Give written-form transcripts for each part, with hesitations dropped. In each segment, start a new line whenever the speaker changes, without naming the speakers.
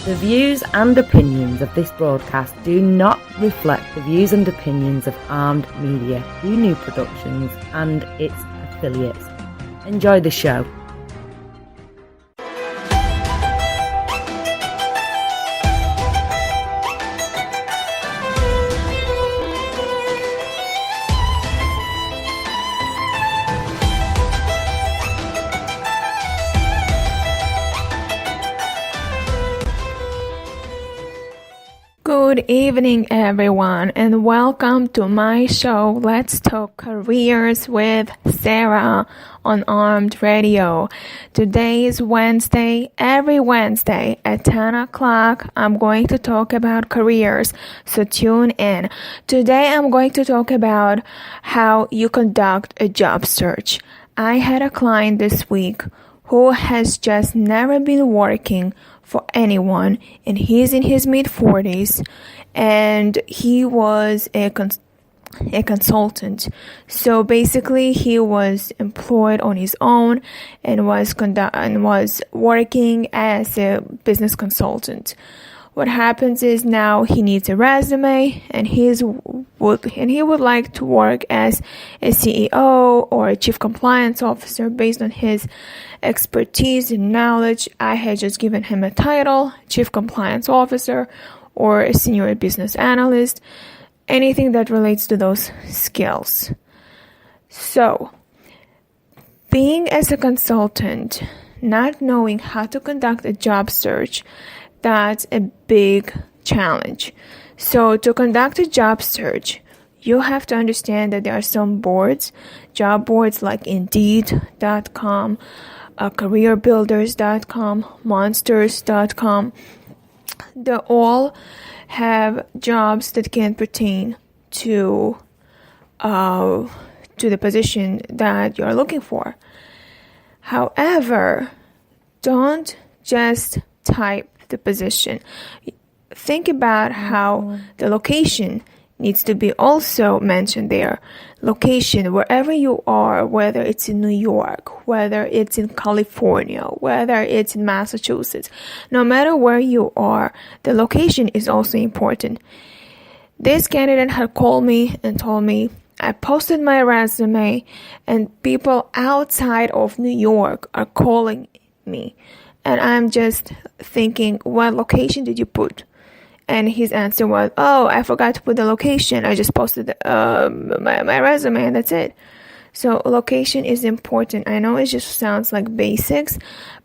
The views and opinions of this broadcast do not reflect the views and opinions of Armed Media, New Productions and its affiliates. Enjoy the show.
Good evening, everyone, and welcome to my show, Let's Talk Careers with Sara on Armed Radio. Today is Wednesday. Every Wednesday at 10 o'clock, I'm going to talk about careers, so tune in. Today, I'm going to talk about how you conduct a job search. I had a client this week who has just never been working for anyone, and he's in his mid-40s, and he was a consultant. So basically, he was employed on his own and was working as a business consultant. What happens is now he needs a resume, and he would like to work as a CEO or a chief compliance officer based on his expertise and knowledge. I had just given him a title, chief compliance officer or a senior business analyst, anything that relates to those skills. So, being as a consultant, not knowing how to conduct a job search, that's a big challenge. So to conduct a job search, you have to understand that there are some boards, job boards like Indeed.com, CareerBuilders.com, Monsters.com. They all have jobs that can pertain to the position that you're looking for. However, don't just type the position. Think about how the location needs to be also mentioned there. Location, wherever you are, whether it's in New York, whether it's in California, whether it's in Massachusetts, no matter where you are, the location is also important. This candidate had called me and told me, I posted my resume and people outside of New York are calling me. And I'm just thinking, what location did you put? And his answer was, oh, I forgot to put the location. I just posted my resume and that's it. So location is important. I know it just sounds like basics,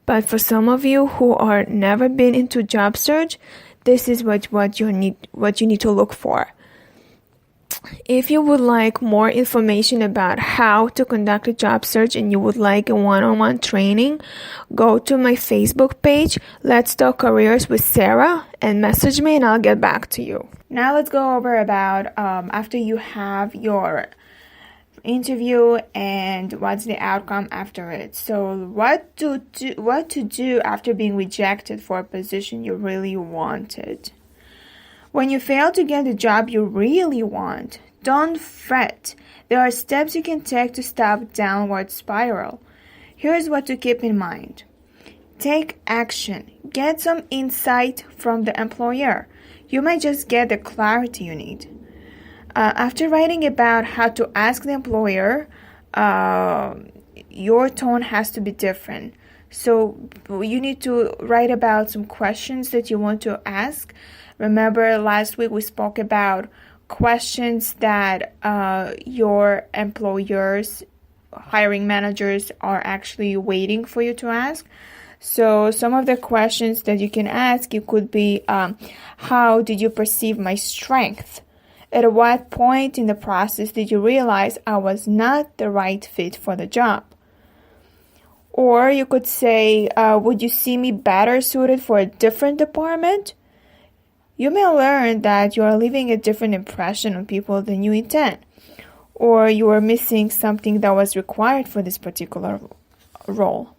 but for some of you who are never been into job search, this is what you need to look for. If you would like more information about how to conduct a job search and you would like a one-on-one training, go to my Facebook page, Let's Talk Careers with Sara, and message me and I'll get back to you. Now let's go over about after you have your interview and what's the outcome after it. So what to do after being rejected for a position you really wanted. When you fail to get the job you really want, don't fret. There are steps you can take to stop downward spiral. Here's what to keep in mind. Take action. Get some insight from the employer. You might just get the clarity you need. After writing about how to ask the employer, your tone has to be different. So you need to write about some questions that you want to ask. Remember last week we spoke about questions that your employers, hiring managers are actually waiting for you to ask. So some of the questions that you can ask, it could be, how did you perceive my strength? At what point in the process did you realize I was not the right fit for the job? Or you could say, would you see me better suited for a different department? You may learn that you are leaving a different impression on people than you intend, or you are missing something that was required for this particular role.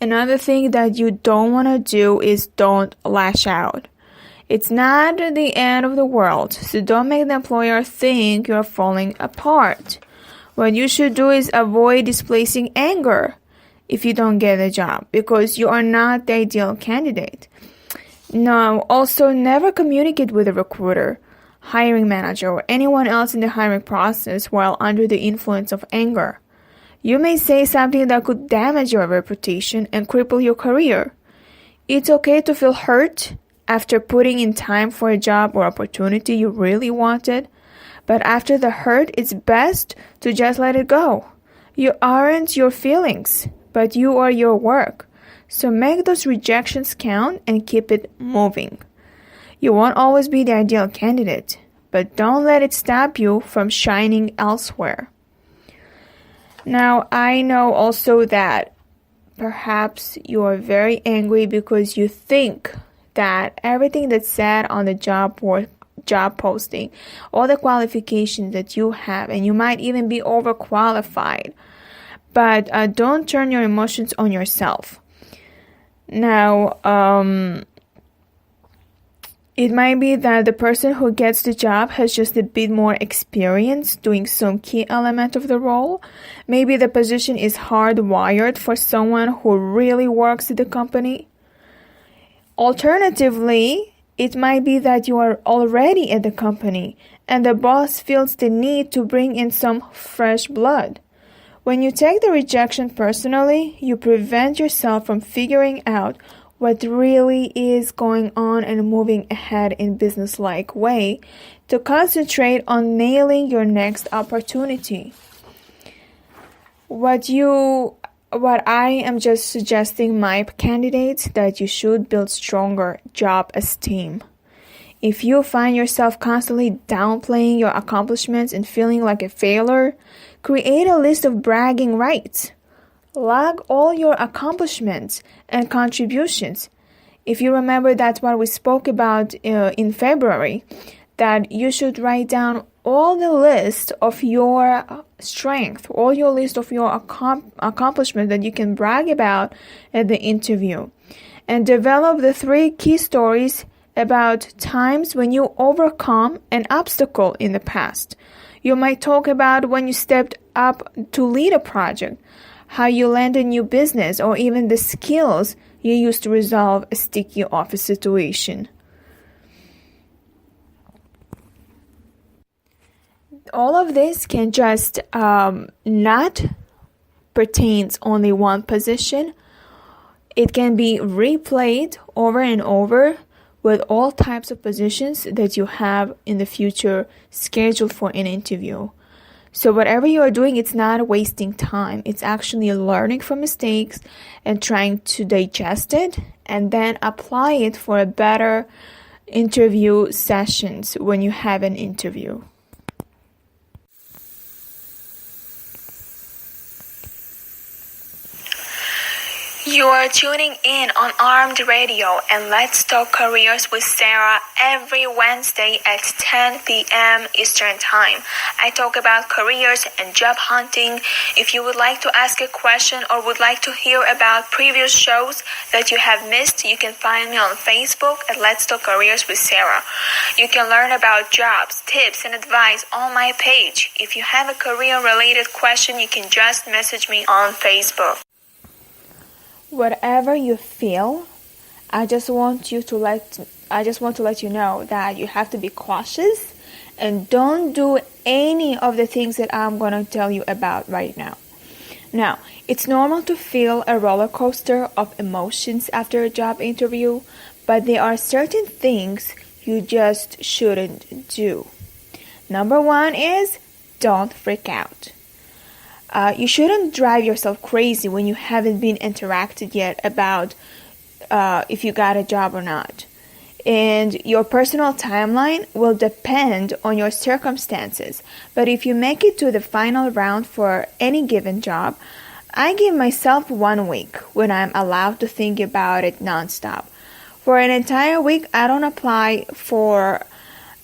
Another thing that you don't want to do is don't lash out. It's not the end of the world, so don't make the employer think you're falling apart. What you should do is avoid displaying anger. if you don't get a job because you are not the ideal candidate. Now, also never communicate with a recruiter, hiring manager, or anyone else in the hiring process while under the influence of anger. You may say something that could damage your reputation and cripple your career. It's okay to feel hurt after putting in time for a job or opportunity you really wanted, but after the hurt, it's best to just let it go. You aren't your feelings, but you are your work. So make those rejections count and keep it moving. You won't always be the ideal candidate, but don't let it stop you from shining elsewhere. Now, I know also that perhaps you are very angry because you think that everything that's said on the job posting, all the qualifications that you have, and you might even be overqualified. But don't turn your emotions on yourself. Now, it might be that the person who gets the job has just a bit more experience doing some key element of the role. Maybe the position is hardwired for someone who really works at the company. Alternatively, it might be that you are already at the company and the boss feels the need to bring in some fresh blood. When you take the rejection personally, you prevent yourself from figuring out what really is going on and moving ahead in business-like way to concentrate on nailing your next opportunity. What I am just suggesting my candidates that you should build stronger job esteem. If you find yourself constantly downplaying your accomplishments and feeling like a failure, create a list of bragging rights. Log all your accomplishments and contributions. If you remember, that's what we spoke about in February, that you should write down all the list of your strength, all your list of your accomplishments that you can brag about at the interview. And develop the 3 key stories about times when you overcome an obstacle in the past. You might talk about when you stepped up to lead a project, how you landed a new business, or even the skills you used to resolve a sticky office situation. All of this can just not pertains only one position. It can be replayed over and over with all types of positions that you have in the future scheduled for an interview. So whatever you are doing, it's not wasting time. It's actually learning from mistakes and trying to digest it and then apply it for a better interview sessions when you have an interview.
You are tuning in on Armed Radio and Let's Talk Careers with Sara every Wednesday at 10 p.m. Eastern Time. I talk about careers and job hunting. If you would like to ask a question or would like to hear about previous shows that you have missed, you can find me on Facebook at Let's Talk Careers with Sara. You can learn about jobs, tips, and advice on my page. If you have a career-related question, you can just message me on Facebook.
Whatever you feel, I just want to let you know that you have to be cautious and don't do any of the things that I'm going to tell you about right now. Now, it's normal to feel a roller coaster of emotions after a job interview, but there are certain things you just shouldn't do. Number 1 is don't freak out. You shouldn't drive yourself crazy when you haven't been interacted yet about if you got a job or not. And your personal timeline will depend on your circumstances. But if you make it to the final round for any given job, I give myself 1 week when I'm allowed to think about it nonstop. For an entire week, I don't apply for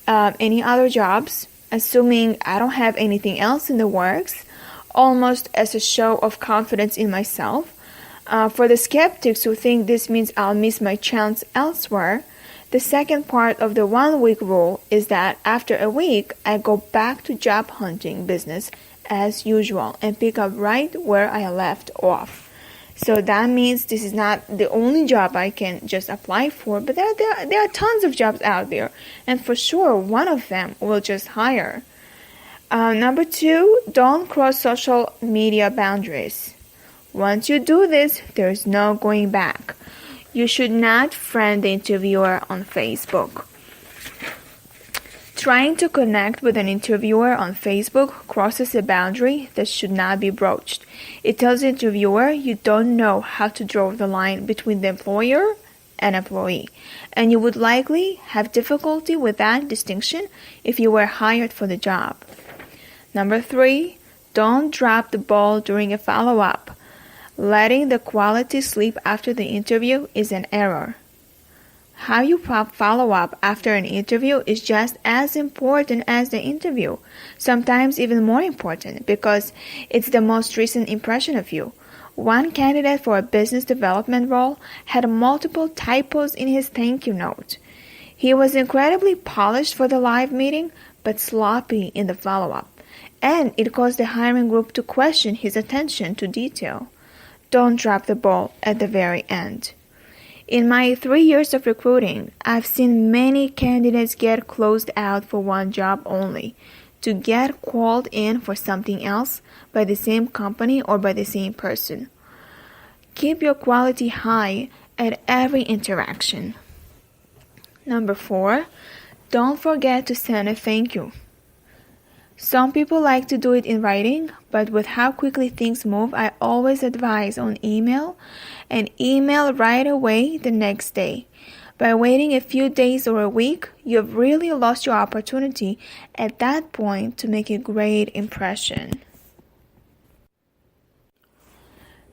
any other jobs, assuming I don't have anything else in the works, almost as a show of confidence in myself. For the skeptics who think this means I'll miss my chance elsewhere, the second part of the 1 week rule is that after a week, I go back to job hunting business as usual and pick up right where I left off. So that means this is not the only job I can just apply for, but there are tons of jobs out there, and for sure one of them will just hire. Number 2, don't cross social media boundaries. Once you do this, there's no going back. You should not friend the interviewer on Facebook. Trying to connect with an interviewer on Facebook crosses a boundary that should not be broached. It tells the interviewer you don't know how to draw the line between the employer and employee, and you would likely have difficulty with that distinction if you were hired for the job. Number 3, don't drop the ball during a follow-up. Letting the quality slip after the interview is an error. How you follow up after an interview is just as important as the interview, sometimes even more important, because it's the most recent impression of you. One candidate for a business development role had multiple typos in his thank you note. He was incredibly polished for the live meeting, but sloppy in the follow-up, and it caused the hiring group to question his attention to detail. Don't drop the ball at the very end. In my 3 years of recruiting, I've seen many candidates get closed out for one job only, to get called in for something else by the same company or by the same person. Keep your quality high at every interaction. Number 4, don't forget to send a thank you. Some people like to do it in writing, but with how quickly things move, I always advise on email, and email right away the next day. By waiting a few days or a week, you've really lost your opportunity at that point to make a great impression.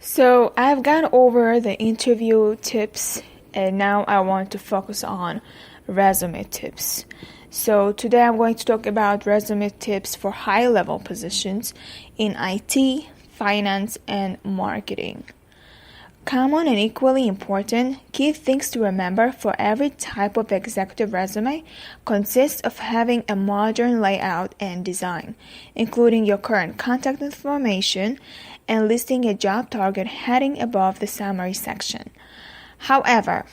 So I've gone over the interview tips, and now I want to focus on resume tips. So today I'm going to talk about resume tips for high-level positions in IT, finance, and marketing. Common and equally important key things to remember for every type of executive resume consists of having a modern layout and design, including your current contact information and listing a job target heading above the summary section. However,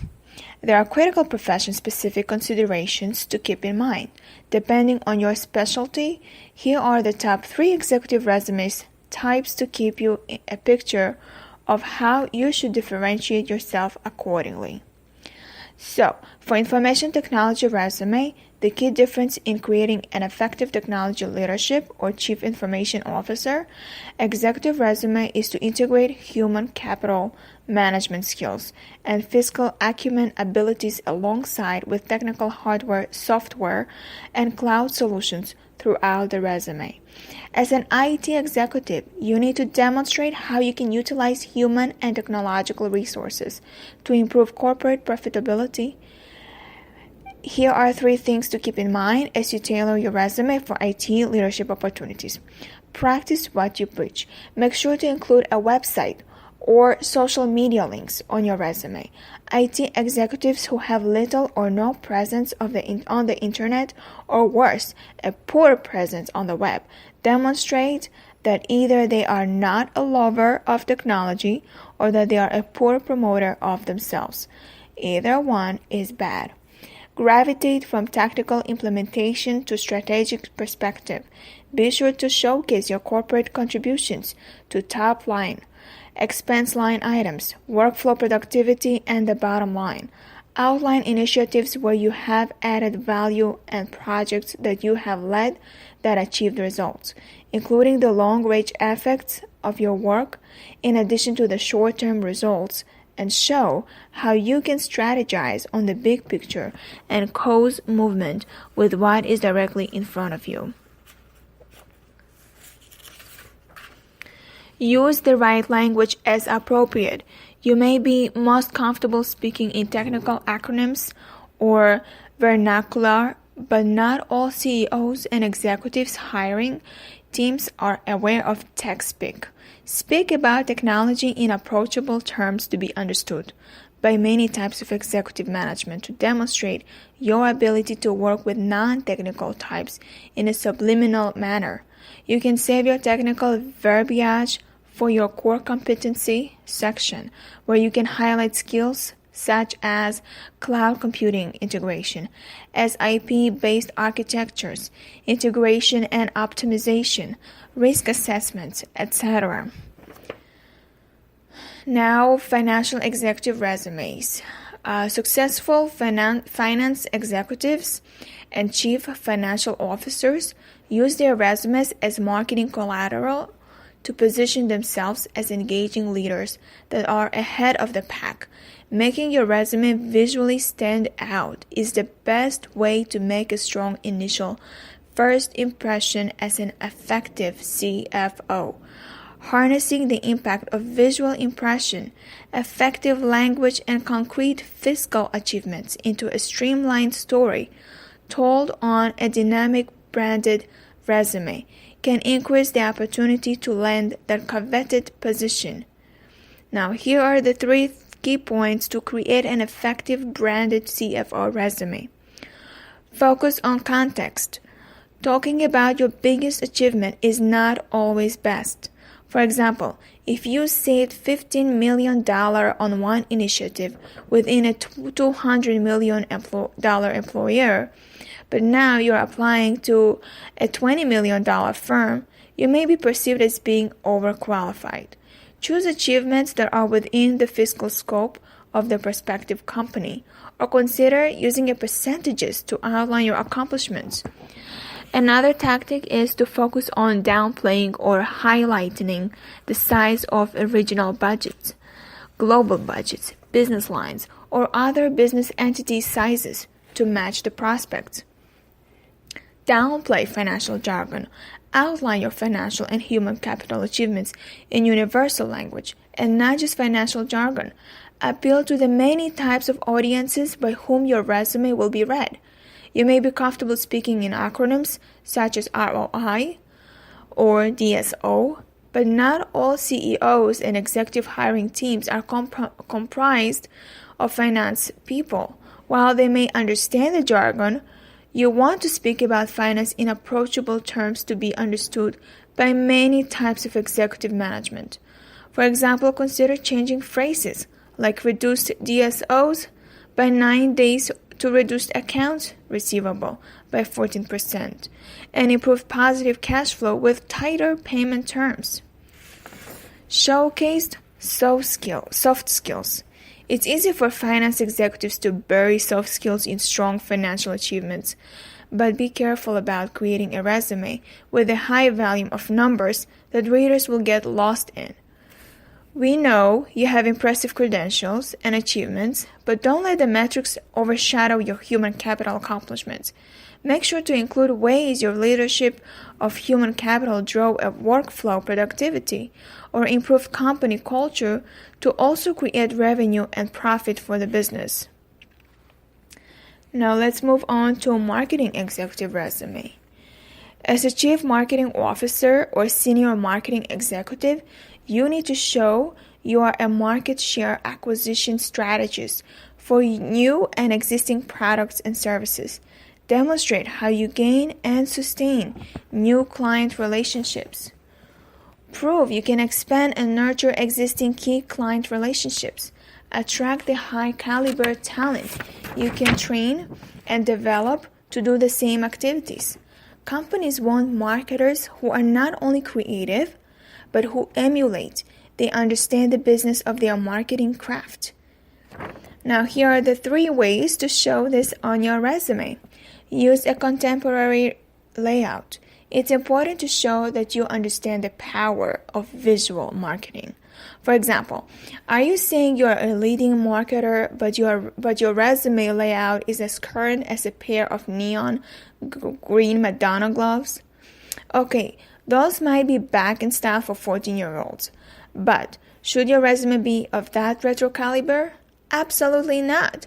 there are critical profession-specific considerations to keep in mind. Depending on your specialty, here are the top 3 executive resumes types to keep you a picture of how you should differentiate yourself accordingly. So, for information technology resume, the key difference in creating an effective technology leadership or chief information officer executive resume is to integrate human capital management skills and fiscal acumen abilities alongside with technical hardware, software, and cloud solutions throughout the resume. As an IT executive, you need to demonstrate how you can utilize human and technological resources to improve corporate profitability. Here are 3 things to keep in mind as you tailor your resume for IT leadership opportunities. Practice what you preach. Make sure to include a website or social media links on your resume. IT executives who have little or no presence on the internet, or worse, a poor presence on the web, demonstrate that either they are not a lover of technology or that they are a poor promoter of themselves. Either one is bad. Gravitate from tactical implementation to strategic perspective. Be sure to showcase your corporate contributions to top line, expense line items, workflow productivity, and the bottom line. Outline initiatives where you have added value and projects that you have led that achieved results, including the long-range effects of your work in addition to the short-term results, and show how you can strategize on the big picture and cause movement with what is directly in front of you. Use the right language as appropriate. You may be most comfortable speaking in technical acronyms or vernacular, but not all CEOs and executives hiring teams are aware of tech speak. Speak about technology in approachable terms to be understood by many types of executive management to demonstrate your ability to work with non-technical types in a subliminal manner. You can save your technical verbiage for your core competency section, where you can highlight skills such as cloud computing integration, SIP-based architectures, integration and optimization, risk assessments, etc. Now, financial executive resumes. Successful finance executives and chief financial officers use their resumes as marketing collateral to position themselves as engaging leaders that are ahead of the pack. Making your resume visually stand out is the best way to make a strong initial first impression as an effective CFO. Harnessing the impact of visual impression, effective language, and concrete fiscal achievements into a streamlined story told on a dynamic branded resume can increase the opportunity to land that coveted position. Now, here are the 3 key points to create an effective branded CFO resume. Focus on context. Talking about your biggest achievement is not always best. For example, if you saved $15 million on one initiative within a $200 million employer, but now you're applying to a $20 million firm, you may be perceived as being overqualified. Choose achievements that are within the fiscal scope of the prospective company, or consider using a percentages to outline your accomplishments. Another tactic is to focus on downplaying or highlighting the size of original budgets, global budgets, business lines, or other business entity sizes to match the prospects. Downplay financial jargon. Outline your financial and human capital achievements in universal language and not just financial jargon. Appeal to the many types of audiences by whom your resume will be read. You may be comfortable speaking in acronyms such as ROI or DSO, but not all CEOs and executive hiring teams are comprised of finance people. While they may understand the jargon, you want to speak about finance in approachable terms to be understood by many types of executive management. For example, consider changing phrases like reduced DSOs by 9 days to reduced accounts receivable by 14% and improve positive cash flow with tighter payment terms. Showcased soft skills. It's easy for finance executives to bury soft skills in strong financial achievements, but be careful about creating a resume with a high volume of numbers that readers will get lost in. We know you have impressive credentials and achievements, but don't let the metrics overshadow your human capital accomplishments. Make sure to include ways your leadership of human capital drove a workflow productivity or improved company culture to also create revenue and profit for the business. Now let's move on to a marketing executive resume. As a chief marketing officer or senior marketing executive, you need to show you are a market share acquisition strategist for new and existing products and services. Demonstrate how you gain and sustain new client relationships. Prove you can expand and nurture existing key client relationships. Attract the high caliber talent you can train and develop to do the same activities. Companies want marketers who are not only creative, but who emulate. They understand the business of their marketing craft. Now, here are the 3 ways to show this on your resume. Use a contemporary layout. It's important to show that you understand the power of visual marketing. For example, are you saying you are a leading marketer, but your resume layout is as current as a pair of neon green Madonna gloves? Okay, those might be back in style for 14-year-olds. But should your resume be of that retro caliber? Absolutely not.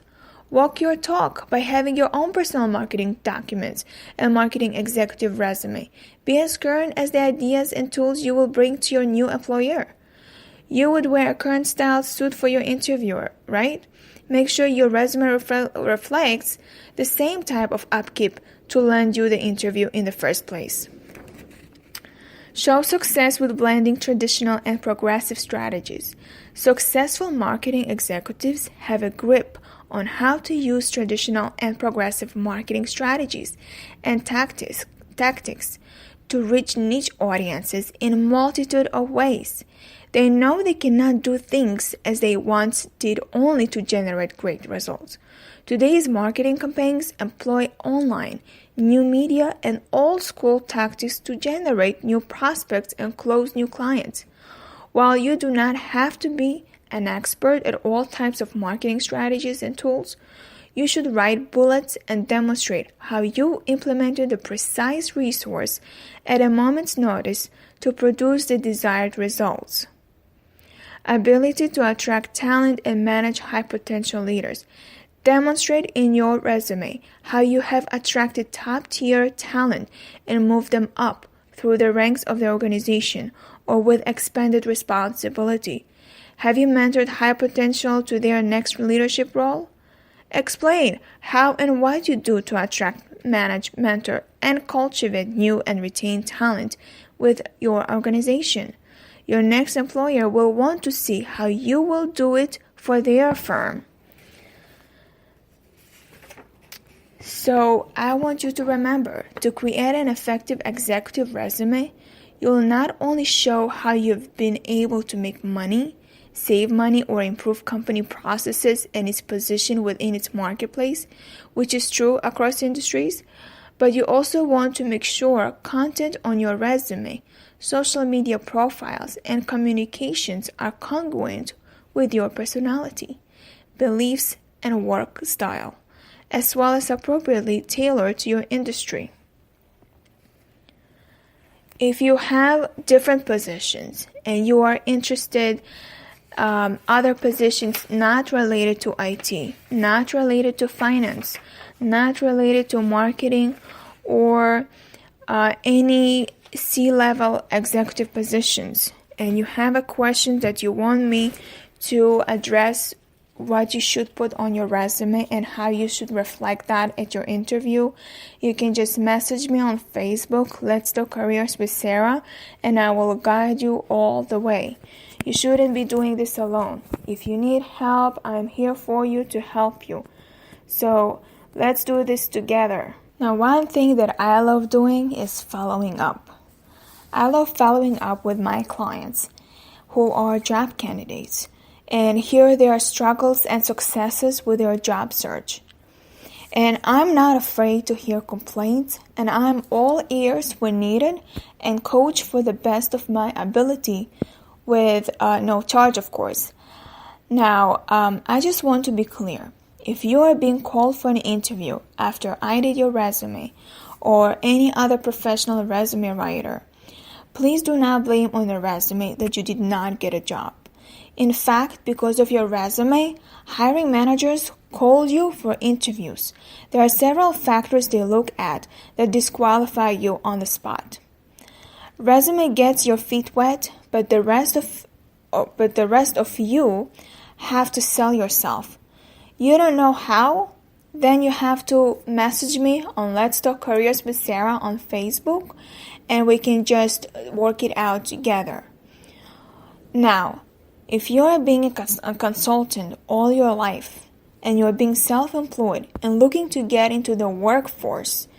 Walk your talk by having your own personal marketing documents and marketing executive resume. Be as current as the ideas and tools you will bring to your new employer. You would wear a current style suit for your interviewer, right? Make sure your resume reflects the same type of upkeep to land you the interview in the first place. Show success with blending traditional and progressive strategies. Successful marketing executives have a grip on how to use traditional and progressive marketing strategies and tactics to reach niche audiences in a multitude of ways. They know they cannot do things as they once did only to generate great results. Today's marketing campaigns employ online, new media, and old-school tactics to generate new prospects and close new clients. While you do not have to be an expert at all types of marketing strategies and tools, you should write bullets and demonstrate how you implemented the precise resource at a moment's notice to produce the desired results. Ability to attract talent and manage high potential leaders. Demonstrate in your resume how you have attracted top-tier talent and moved them up through the ranks of the organization or with expanded responsibility. Have you mentored high potential to their next leadership role? Explain how and what you do to attract, manage, mentor, and cultivate new and retain talent with your organization. Your next employer will want to see how you will do it for their firm. So I want you to remember, to create an effective executive resume, you'll not only show how you've been able to make money, save money, or improve company processes and its position within its marketplace, which is true across industries, but you also want to make sure content on your resume, social media profiles, and communications are congruent with your personality, beliefs, and work style, as well as appropriately tailored to your industry. If you have different positions and you are interested other positions not related to IT, not related to finance, not related to marketing, or any C-level executive positions, and you have a question that you want me to address what you should put on your resume and how you should reflect that at your interview, you can just message me on Facebook, Let's Talk Careers with Sara, and I will guide you all the way. You shouldn't be doing this alone. If you need help, I'm here for you to help you. So let's do this together. Now, one thing that I love doing is following up. I love following up with my clients who are job candidates and hear their struggles and successes with their job search. And I'm not afraid to hear complaints, and I'm all ears when needed and coach for the best of my ability with no charge, of course. Now, I just want to be clear. If you are being called for an interview after I did your resume or any other professional resume writer, please do not blame on the resume that you did not get a job. In fact, because of your resume, hiring managers call you for interviews. There are several factors they look at that disqualify you on the spot. Resume gets your feet wet, but the rest of you have to sell yourself. You don't know how? Then you have to message me on Let's Talk Careers with Sara on Facebook, and we can just work it out together. Now, if you are being a consultant all your life and you are being self-employed and looking to get into the workforce,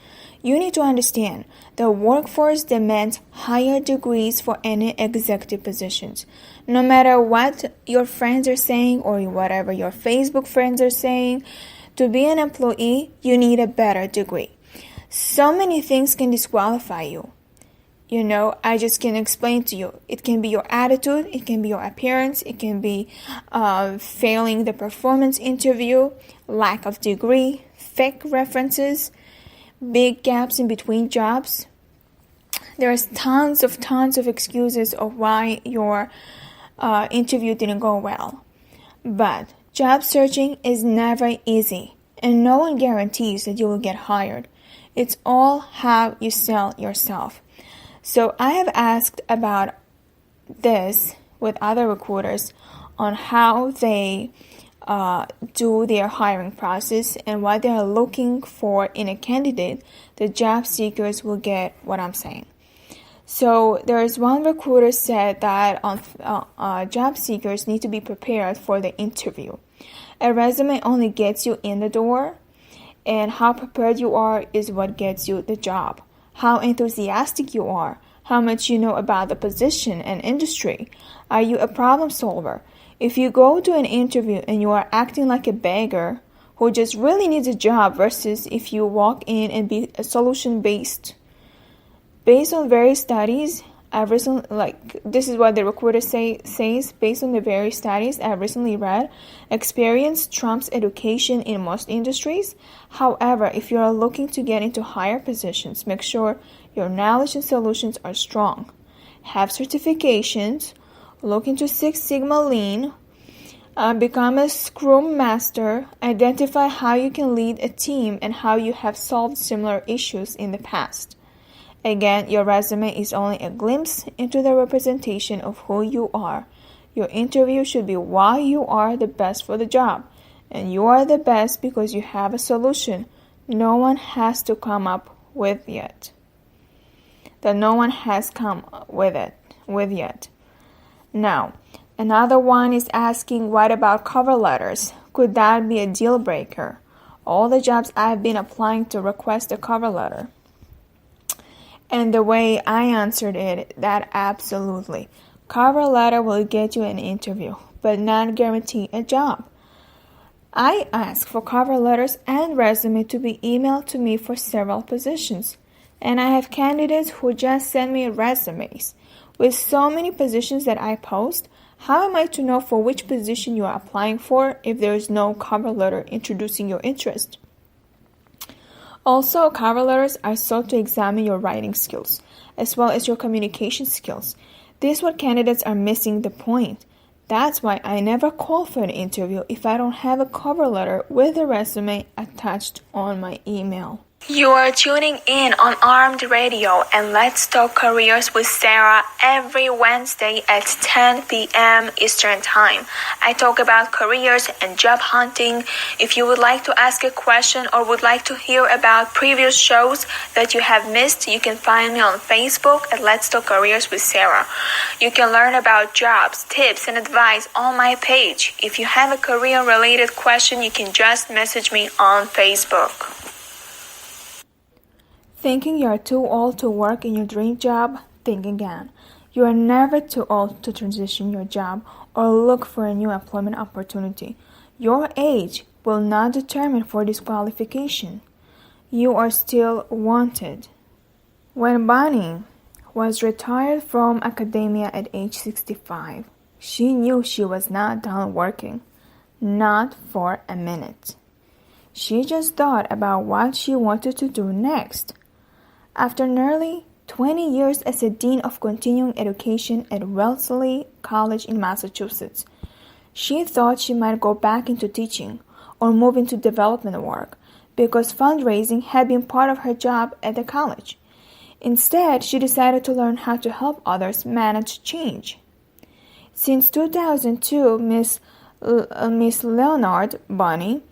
you need to understand the workforce demands higher degrees for any executive positions. No matter what your friends are saying or whatever your Facebook friends are saying, to be an employee, you need a better degree. So many things can disqualify you. You know, I just can explain to you. It can be your attitude, it can be your appearance, it can be failing the performance interview, lack of degree, fake references, big gaps in between jobs. There's tons of excuses of why your interview didn't go well. But job searching is never easy, and no one guarantees that you will get hired. It's all how you sell yourself. So I have asked about this with other recruiters on how they do their hiring process and what they are looking for in a candidate. The job seekers will get what I'm saying. So there's one recruiter said that job seekers need to be prepared for the interview. A resume only gets you in the door, and how prepared you are is what gets you the job. How enthusiastic you are, how much you know about the position and industry. Are you a problem solver? If you go to an interview and you are acting like a beggar who just really needs a job versus if you walk in and be a solution-based. Based on various studies, I've recently, this is what the recruiter says, based on the various studies I've recently read, experience trumps education in most industries. However, if you are looking to get into higher positions, make sure your knowledge and solutions are strong. Have certifications, look into Six Sigma Lean, become a Scrum Master, identify how you can lead a team and how you have solved similar issues in the past. Again, your resume is only a glimpse into the representation of who you are. Your interview should be why you are the best for the job. And you are the best because you have a solution no one has to come up with yet. That no one has come with yet. Now, another one is asking, what about cover letters? Could that be a deal breaker? All the jobs I've been applying to request a cover letter. And the way I answered it, that absolutely. Cover letter will get you an interview, but not guarantee a job. I ask for cover letters and resume to be emailed to me for several positions. And I have candidates who just send me resumes. With so many positions that I post, how am I to know for which position you are applying for if there is no cover letter introducing your interest? Also, cover letters are sought to examine your writing skills, as well as your communication skills. This is what candidates are missing the point. That's why I never call for an interview if I don't have a cover letter with a resume attached on my email.
You are tuning in on Armed Radio and Let's Talk Careers with Sara every Wednesday at 10 p.m. Eastern Time. I talk about careers and job hunting. If you would like to ask a question or would like to hear about previous shows that you have missed, you can find me on Facebook at Let's Talk Careers with Sara. You can learn about jobs, tips, and advice on my page. If you have a career-related question, you can just message me on Facebook.
Thinking you are too old to work in your dream job? Think again. You are never too old to transition your job or look for a new employment opportunity. Your age will not determine for disqualification. You are still wanted. When Bonnie was retired from academia at age 65, she knew she was not done working. Not for a minute. She just thought about what she wanted to do next. After nearly 20 years as a Dean of Continuing Education at Wellesley College in Massachusetts, she thought she might go back into teaching or move into development work because fundraising had been part of her job at the college. Instead, she decided to learn how to help others manage change. Since 2002, Miss Leonard Bonnie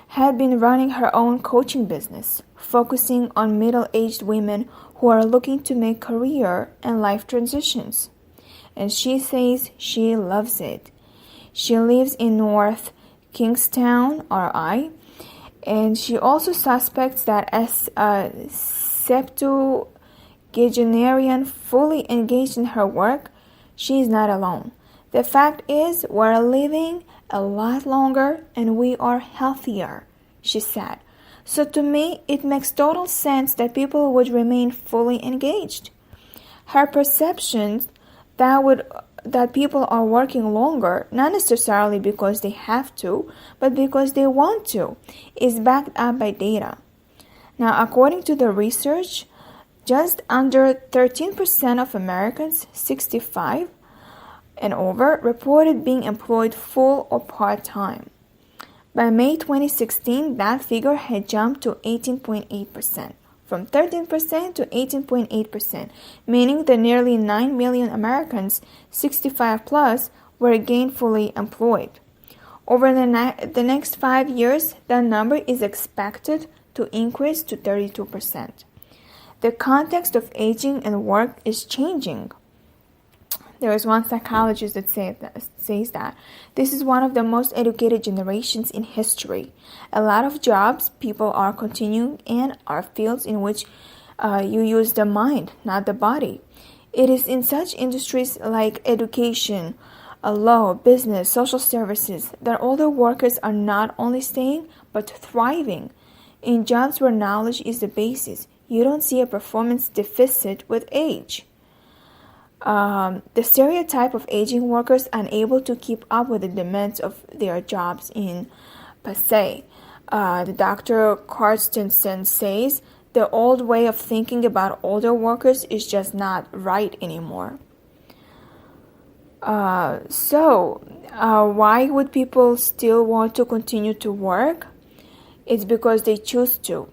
had been running her own coaching business, focusing on middle-aged women who are looking to make career and life transitions. And she says she loves it. She lives in North Kingstown, RI, and she also suspects that as a septuagenarian fully engaged in her work, she is not alone. The fact is, we're living a lot longer and we are healthier, she said. So to me, it makes total sense that people would remain fully engaged. Her perception that people are working longer, not necessarily because they have to, but because they want to, is backed up by data. Now, according to the research, just under 13% of Americans 65 and over reported being employed full or part-time. By May 2016, that figure had jumped to 18.8%, from 13% to 18.8%, meaning that nearly 9 million Americans 65 plus were gainfully employed. Over the next 5 years, that number is expected to increase to 32%. The context of aging and work is changing. There is one psychologist that says that this is one of the most educated generations in history. A lot of jobs people are continuing in are fields in which you use the mind, not the body. It is in such industries like education, law, business, social services that older workers are not only staying but thriving. In jobs where knowledge is the basis, you don't see a performance deficit with age. The stereotype of aging workers unable to keep up with the demands of their jobs in passe. The Dr. Carstensen says the old way of thinking about older workers is just not right anymore. Why would people still want to continue to work? It's because they choose to.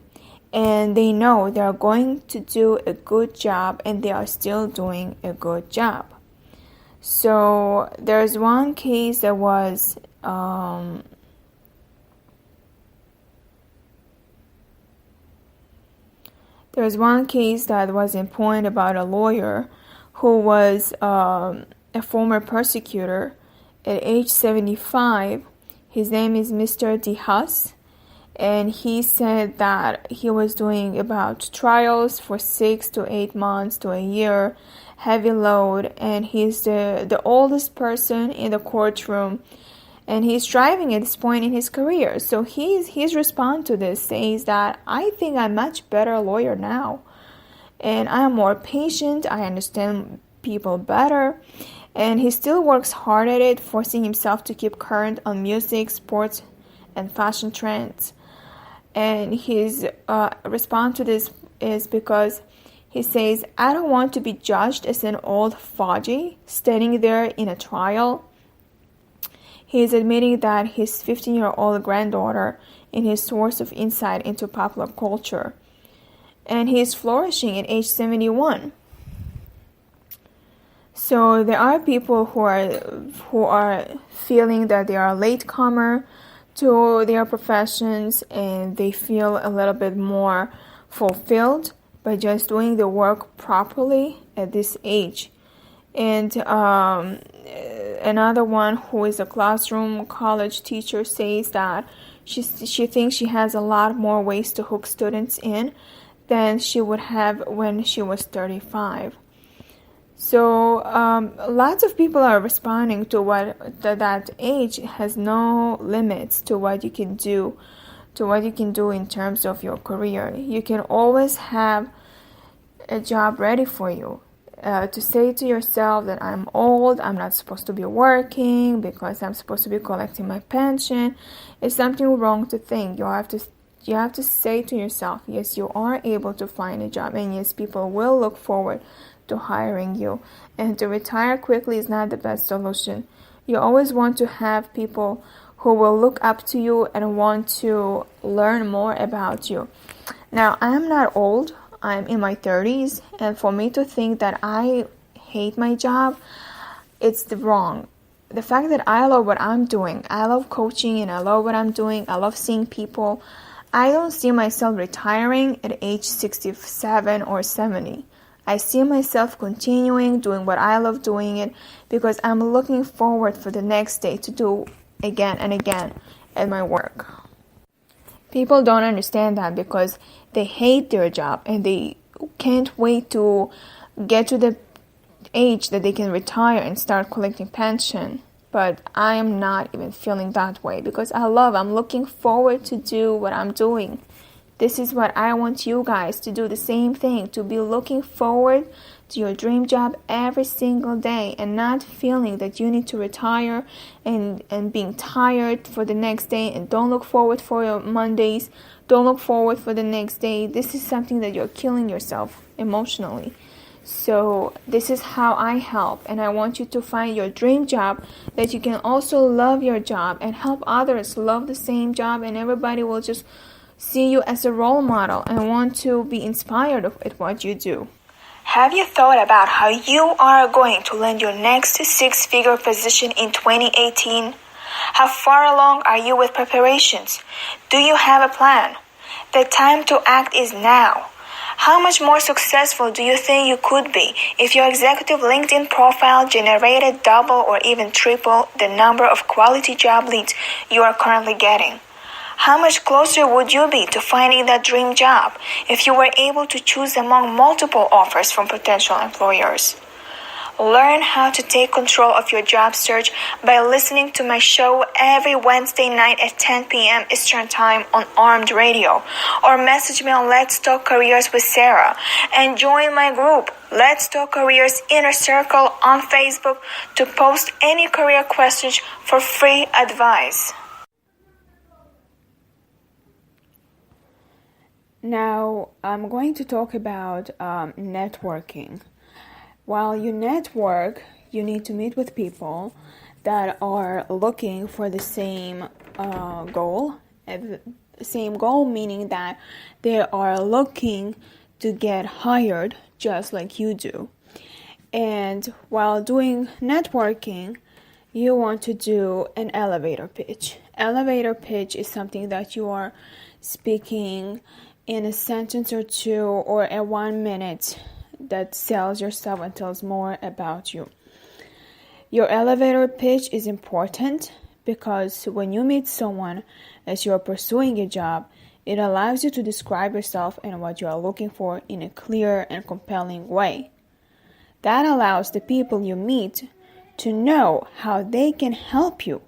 And they know they are going to do a good job and they are still doing a good job. So there's one case that was in point about a lawyer who was a former persecutor at age 75. His name is Mr. DeHuss. And he said that he was doing about trials for 6 to 8 months to a year, heavy load, and he's the oldest person in the courtroom, and he's striving at this point in his career. So his response to this says that I think I'm much better lawyer now, and I am more patient, I understand people better, and he still works hard at it, forcing himself to keep current on music, sports, and fashion trends. And his response to this is because he says, I don't want to be judged as an old fogey standing there in a trial. He is admitting that his 15-year-old granddaughter is his source of insight into popular culture. And he is flourishing at age 71. So there are people who are feeling that they are a latecomer to their professions and they feel a little bit more fulfilled by just doing the work properly at this age. And another one who is a classroom college teacher says that she thinks she has a lot more ways to hook students in than she would have when she was 35. So lots of people are responding to that age has no limits to what you can do, in terms of your career. You can always have a job ready for you. To say to yourself that I'm old, I'm not supposed to be working because I'm supposed to be collecting my pension, is something wrong to think. You have to say to yourself, yes, you are able to find a job, and yes, people will look forward to hiring you. And to retire quickly is not the best solution. You always want to have people who will look up to you and want to learn more about you. Now, I'm not old. I'm in my 30s, and for me to think that I hate my job, it's wrong. The fact that I love what I'm doing, I love coaching and I love what I'm doing, I love seeing people, I don't see myself retiring at age 67 or 70. I see myself continuing doing what I love doing it because I'm looking forward for the next day to do again and again at my work. People don't understand that because they hate their job and they can't wait to get to the age that they can retire and start collecting pension. But I am not even feeling that way because I'm looking forward to do what I'm doing. This is what I want you guys to do, the same thing, to be looking forward to your dream job every single day and not feeling that you need to retire and being tired for the next day, and don't look forward for your Mondays, don't look forward for the next day. This is something that you're killing yourself emotionally. So this is how I help, and I want you to find your dream job that you can also love your job and help others love the same job, and everybody will just see you as a role model and want to be inspired at what you do.
Have you thought about how you are going to land your next six-figure position in 2018? How far along are you with preparations? Do you have a plan? The time to act is now. How much more successful do you think you could be if your executive LinkedIn profile generated double or even triple the number of quality job leads you are currently getting? How much closer would you be to finding that dream job if you were able to choose among multiple offers from potential employers? Learn how to take control of your job search by listening to my show every Wednesday night at 10 p.m. Eastern Time on Armed Radio, or message me on Let's Talk Careers with Sarah, and join my group, Let's Talk Careers Inner Circle, on Facebook to post any career questions for free advice.
Now, I'm going to talk about networking. While you network, you need to meet with people that are looking for the same goal. Same goal meaning that they are looking to get hired just like you do. And while doing networking, you want to do an elevator pitch. Elevator pitch is something that you are speaking in a sentence or two or a 1 minute that sells yourself and tells more about you. Your elevator pitch is important because when you meet someone as you are pursuing a job, it allows you to describe yourself and what you are looking for in a clear and compelling way. That allows the people you meet to know how they can help you.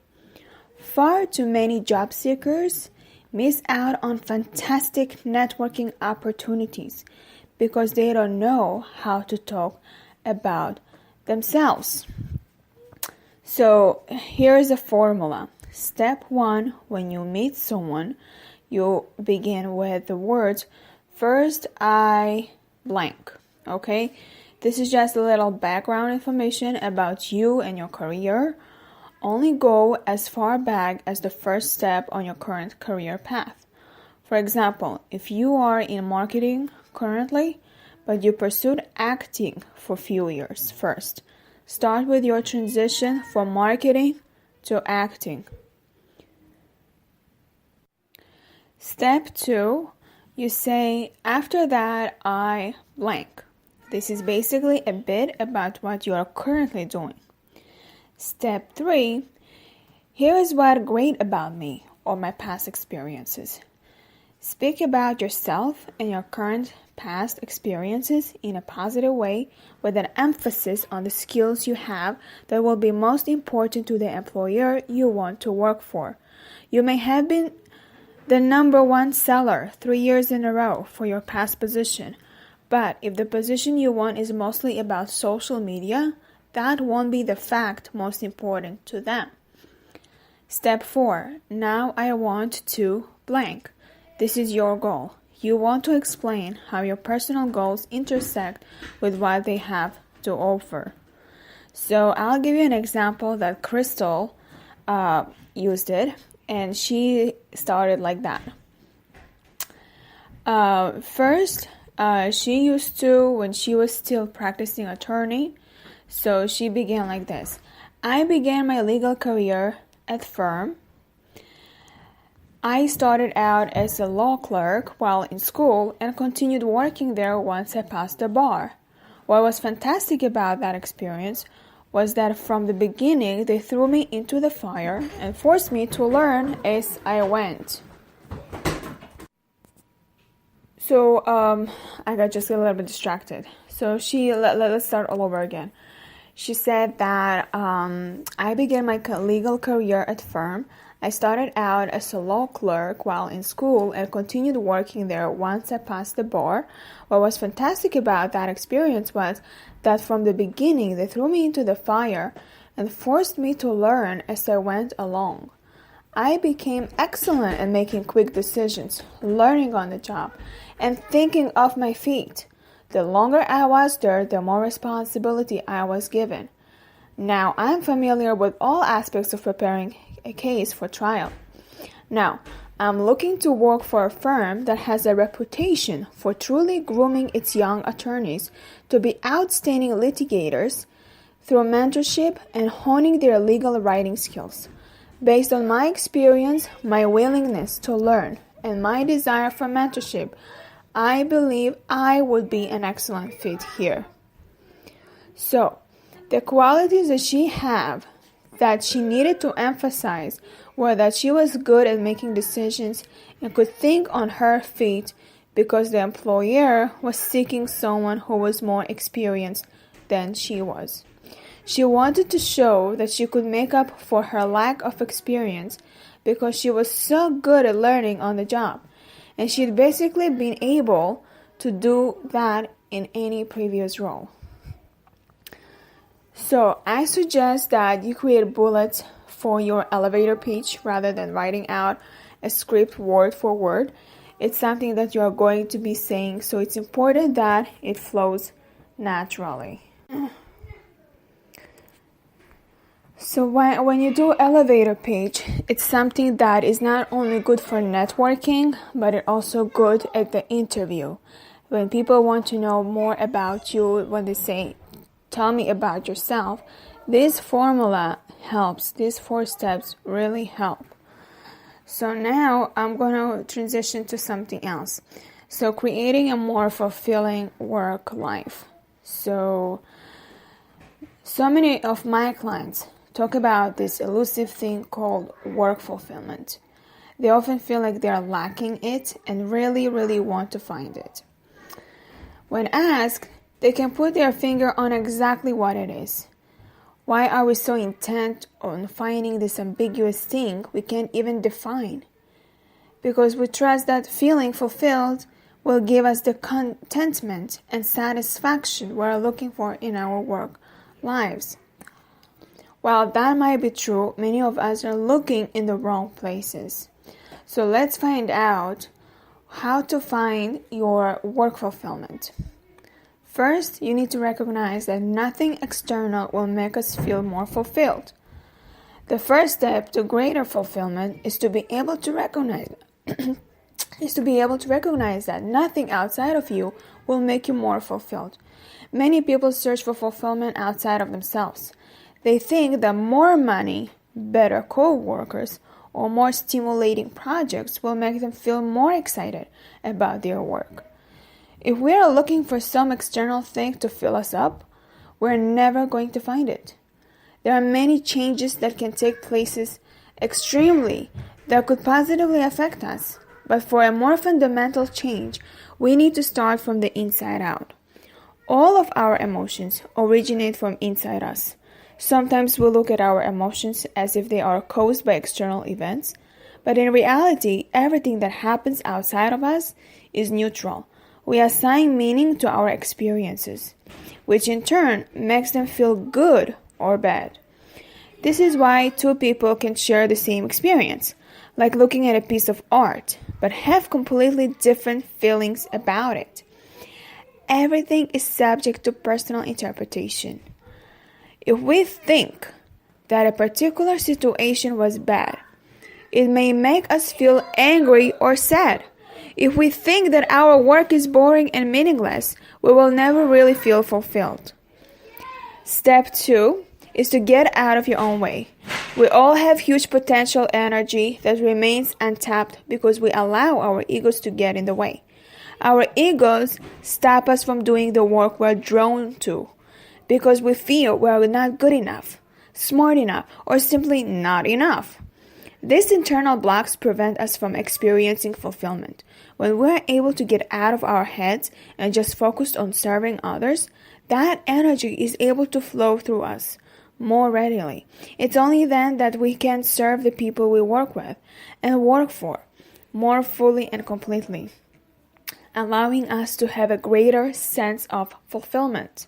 Far too many job seekers miss out on fantastic networking opportunities because they don't know how to talk about themselves. So here's a formula. Step 1, when you meet someone, you begin with the words, "First, I blank." Okay? This is just a little background information about you and your career. Only go as far back as the first step on your current career path. For example, if you are in marketing currently, but you pursued acting for a few years first, start with your transition from marketing to acting. Step 2, you say, "After that, I blank." This is basically a bit about what you are currently doing. Step 3, "Here is what great about me or my past experiences." Speak about yourself and your current past experiences in a positive way with an emphasis on the skills you have that will be most important to the employer you want to work for. You may have been the number 1 seller 3 years in a row for your past position, but if the position you want is mostly about social media, that won't be the fact most important to them. Step 4, "Now I want to blank." This is your goal. You want to explain how your personal goals intersect with what they have to offer. So I'll give you an example that Crystal used it, and she started like that. First, she used to, when she was still practicing attorney, so she began like this. "I began my legal career at firm. I started out as a law clerk while in school and continued working there once I passed the bar. What was fantastic about that experience was that from the beginning they threw me into the fire and forced me to learn as I went." So I got just a little bit distracted. So let's start all over again. She said that I began my legal career at firm. I started out as a law clerk while in school and continued working there once I passed the bar. What was fantastic about that experience was that from the beginning they threw me into the fire and forced me to learn as I went along. I became excellent at making quick decisions, learning on the job, and thinking off my feet. The longer I was there, the more responsibility I was given. Now I'm familiar with all aspects of preparing a case for trial. Now, I'm looking to work for a firm that has a reputation for truly grooming its young attorneys to be outstanding litigators through mentorship and honing their legal writing skills. Based on my experience, my willingness to learn, and my desire for mentorship, I believe I would be an excellent fit here. So, the qualities that she had that she needed to emphasize were that she was good at making decisions and could think on her feet because the employer was seeking someone who was more experienced than she was. She wanted to show that she could make up for her lack of experience because she was so good at learning on the job, and she'd basically been able to do that in any previous role. So I suggest that you create bullets for your elevator pitch rather than writing out a script word for word. It's something that you are going to be saying, so it's important that it flows naturally. So when you do elevator pitch, it's something that is not only good for networking, but it's also good at the interview. When people want to know more about you, when they say, tell me about yourself, this formula helps. These 4 steps really help. So now I'm going to transition to something else. So creating a more fulfilling work life. So many of my clients talk about this elusive thing called work fulfillment. They often feel like they're lacking it and really, really want to find it. When asked, they can put their finger on exactly what it is. Why are we so intent on finding this ambiguous thing we can't even define? Because we trust that feeling fulfilled will give us the contentment and satisfaction we're looking for in our work lives. While that might be true, many of us are looking in the wrong places. So let's find out how to find your work fulfillment. First, you need to recognize that nothing external will make us feel more fulfilled. The first step to greater fulfillment is to be able to recognize that nothing outside of you will make you more fulfilled. Many people search for fulfillment outside of themselves. They think that more money, better co-workers, or more stimulating projects will make them feel more excited about their work. If we are looking for some external thing to fill us up, we're never going to find it. There are many changes that can take place extremely that could positively affect us. But for a more fundamental change, we need to start from the inside out. All of our emotions originate from inside us. Sometimes we look at our emotions as if they are caused by external events, but in reality, everything that happens outside of us is neutral. We assign meaning to our experiences, which in turn makes them feel good or bad. This is why 2 people can share the same experience, like looking at a piece of art, but have completely different feelings about it. Everything is subject to personal interpretation. If we think that a particular situation was bad, it may make us feel angry or sad. If we think that our work is boring and meaningless, we will never really feel fulfilled. Step 2 is to get out of your own way. We all have huge potential energy that remains untapped because we allow our egos to get in the way. Our egos stop us from doing the work we're drawn to because we feel we're not good enough, smart enough, or simply not enough. These internal blocks prevent us from experiencing fulfillment. When we're able to get out of our heads and just focus on serving others, that energy is able to flow through us more readily. It's only then that we can serve the people we work with and work for more fully and completely, allowing us to have a greater sense of fulfillment.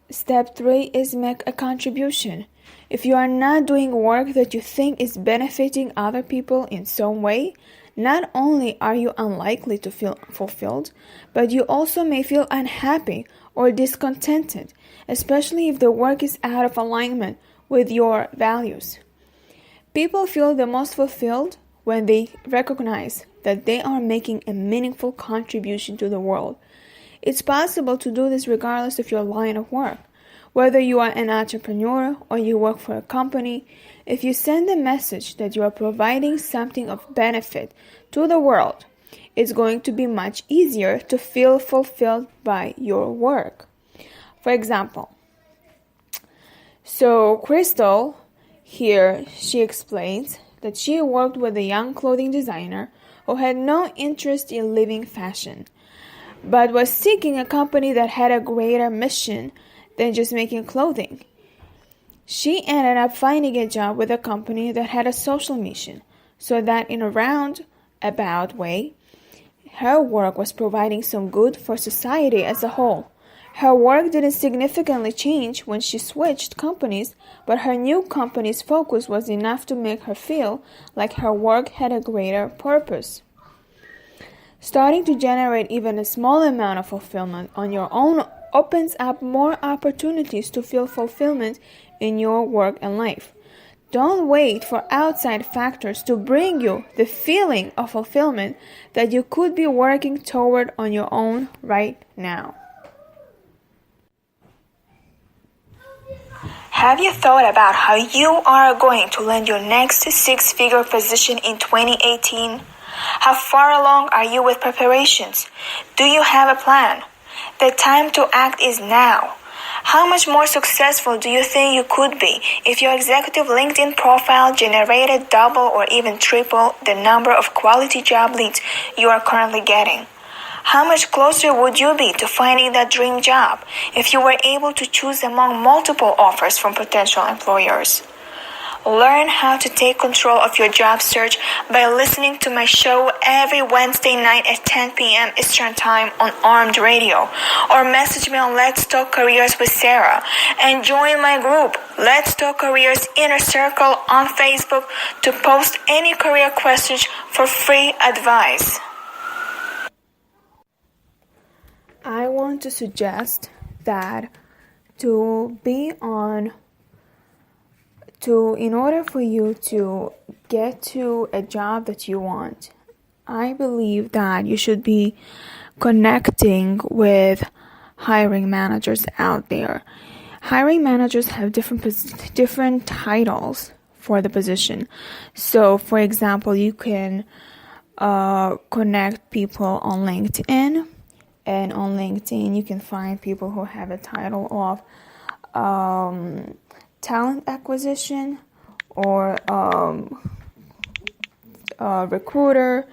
Step 3 is make a contribution. If you are not doing work that you think is benefiting other people in some way, not only are you unlikely to feel fulfilled, but you also may feel unhappy or discontented, especially if the work is out of alignment with your values. People feel the most fulfilled when they recognize that they are making a meaningful contribution to the world. It's possible to do this regardless of your line of work. Whether you are an entrepreneur or you work for a company, if you send a message that you are providing something of benefit to the world, it's going to be much easier to feel fulfilled by your work. For example, so Crystal here, she explains that she worked with a young clothing designer who had no interest in living fashion, but was seeking a company that had a greater mission than just making clothing. She ended up finding a job with a company that had a social mission, so that in a roundabout way, her work was providing some good for society as a whole. Her work didn't significantly change when she switched companies, but her new company's focus was enough to make her feel like her work had a greater purpose. Starting to generate even a small amount of fulfillment on your own opens up more opportunities to feel fulfillment in your work and life. Don't wait for outside factors to bring you the feeling of fulfillment that you could be working toward on your own right now.
Have you thought about how you are going to land your next six-figure position in 2018? How far along are you with preparations? Do you have a plan? The time to act is now. How much more successful do you think you could be if your executive LinkedIn profile generated double or even triple the number of quality job leads you are currently getting? How much closer would you be to finding that dream job if you were able to choose among multiple offers from potential employers? Learn how to take control of your job search by listening to my show every Wednesday night at 10 p.m. Eastern Time on Armed Radio, or message me on Let's Talk Careers with Sara, and join my group, Let's Talk Careers Inner Circle, on Facebook to post any career questions for free advice.
I want to suggest that in order for you to get to a job that you want, I believe that you should be connecting with hiring managers out there. Hiring managers have different titles for the position. So, for example, you can connect people on LinkedIn, and on LinkedIn you can find people who have a title of talent acquisition or recruiter,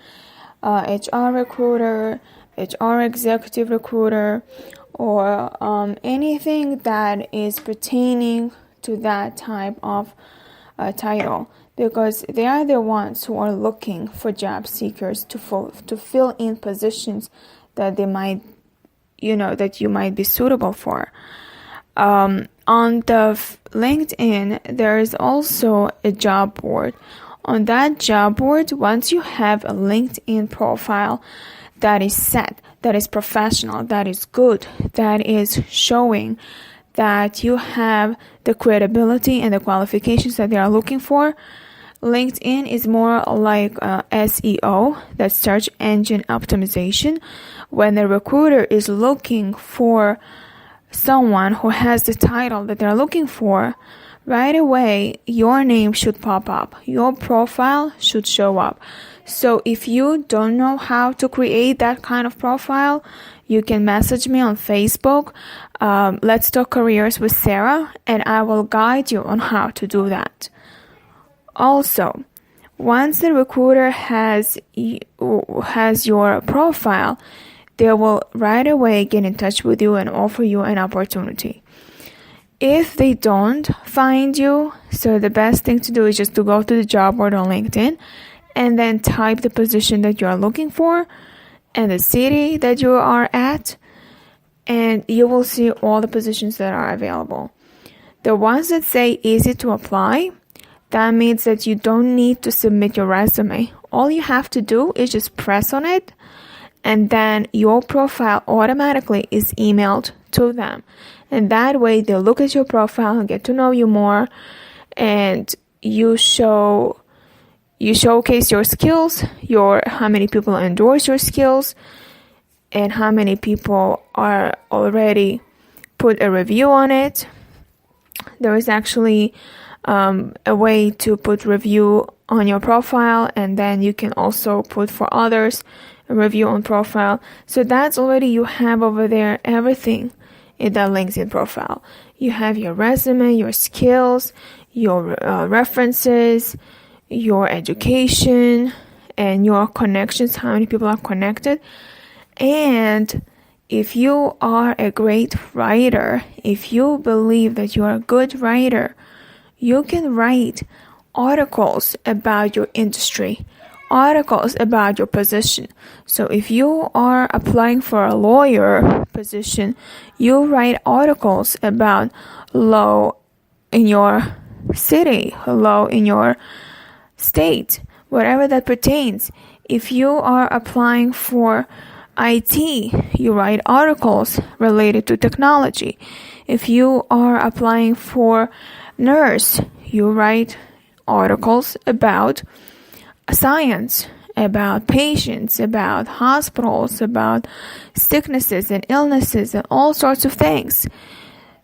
HR recruiter, HR executive recruiter, or anything that is pertaining to that type of title, because they are the ones who are looking for job seekers to fill in positions that they might, that you might be suitable for. On the LinkedIn, there is also a job board. On that job board, once you have a LinkedIn profile that is set, that is professional, that is good, that is showing that you have the credibility and the qualifications that they are looking for, LinkedIn is more like SEO, that's search engine optimization. When the recruiter is looking for someone who has the title that they're looking for, right away your name should pop up, your profile should show up. So if you don't know how to create that kind of profile, you can message me on Facebook, Let's Talk Careers with Sara, and I will guide you on how to do that. Also, once the recruiter has your profile, they will right away get in touch with you and offer you an opportunity. If they don't find you, so the best thing to do is just to go to the job board on LinkedIn and then type the position that you are looking for and the city that you are at, and you will see all the positions that are available. The ones that say easy to apply, that means that you don't need to submit your resume. All you have to do is just press on it, and then your profile automatically is emailed to them. And that way they'll look at your profile and get to know you more, and you showcase your skills, how many people endorse your skills, and how many people are already put a review on it. There is actually a way to put review on your profile, and then you can also put for others review on profile. So that's already, you have over there everything in that LinkedIn profile. You have your resume, your skills, your references, your education, and your connections, how many people are connected. And if you are a great writer, if you believe that you are a good writer, you can write articles about your industry, articles about your position. So if you are applying for a lawyer position, you write articles about law in your city, law in your state, whatever that pertains. If you are applying for IT, you write articles related to technology. If you are applying for nurse, you write articles about science, about patients, about hospitals, about sicknesses and illnesses and all sorts of things.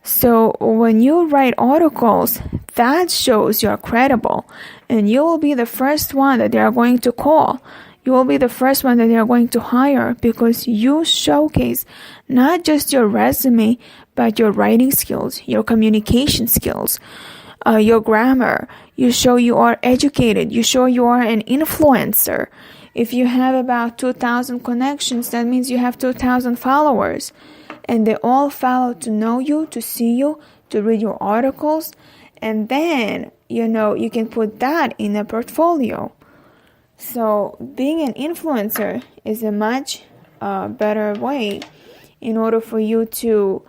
So when you write articles, that shows you're credible, and you will be the first one that they are going to call. You will be the first one that they are going to hire, because you showcase not just your resume, but your writing skills, your communication skills, your grammar. You show you are educated. You show you are an influencer. If you have about 2,000 connections, that means you have 2,000 followers. And they all follow to know you, to see you, to read your articles. And then, you can put that in a portfolio. So being an influencer is a much better way in order for you to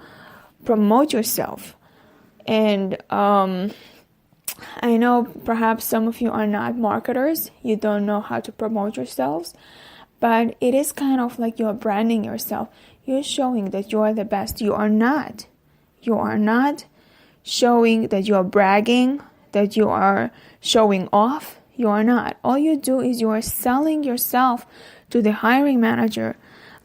promote yourself. And I know perhaps some of you are not marketers. You don't know how to promote yourselves. But it is kind of like you're branding yourself. You're showing that you are the best. You are not. You are not showing that you are bragging, that you are showing off. You are not. All you do is you are selling yourself to the hiring manager.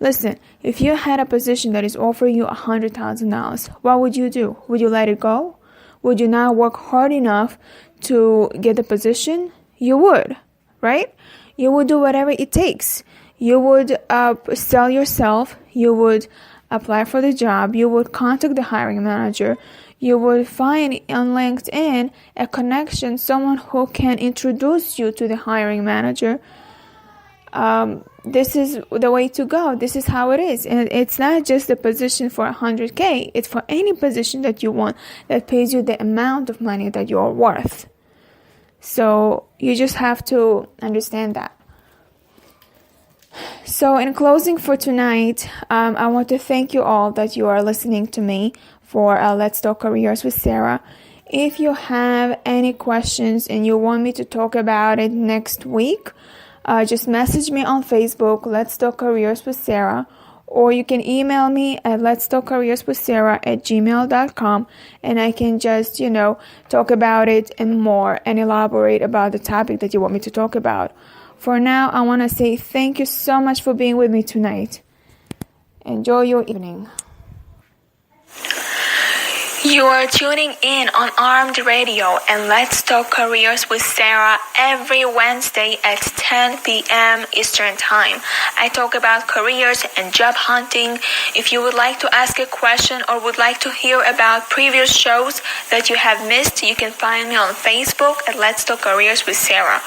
Listen, if you had a position that is offering you $100,000, what would you do? Would you let it go? Would you not work hard enough to get the position? You would, right? You would do whatever it takes. You would sell yourself. You would apply for the job. You would contact the hiring manager. You would find on LinkedIn a connection, someone who can introduce you to the hiring manager. This is the way to go. This is how it is. And it's not just a position for $100K. It's for any position that you want that pays you the amount of money that you are worth. So you just have to understand that. So in closing for tonight, I want to thank you all that you are listening to me for Let's Talk Careers with Sara. If you have any questions and you want me to talk about it next week, just message me on Facebook, Let's Talk Careers with Sara, or you can email me at letstalkcareerswithsara@gmail.com, and I can just, talk about it and more and elaborate about the topic that you want me to talk about. For now, I want to say thank you so much for being with me tonight. Enjoy your evening.
You are tuning in on Armed Radio and Let's Talk Careers with Sara every Wednesday at 10 p.m. Eastern Time. I talk about careers and job hunting. If you would like to ask a question or would like to hear about previous shows that you have missed, you can find me on Facebook at Let's Talk Careers with Sara.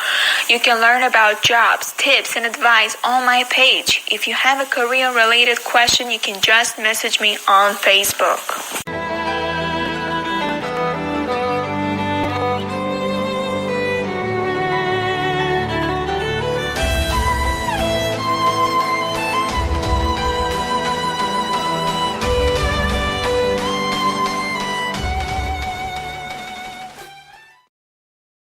You can learn about jobs, tips, and advice on my page. If you have a career-related question, you can just message me on Facebook.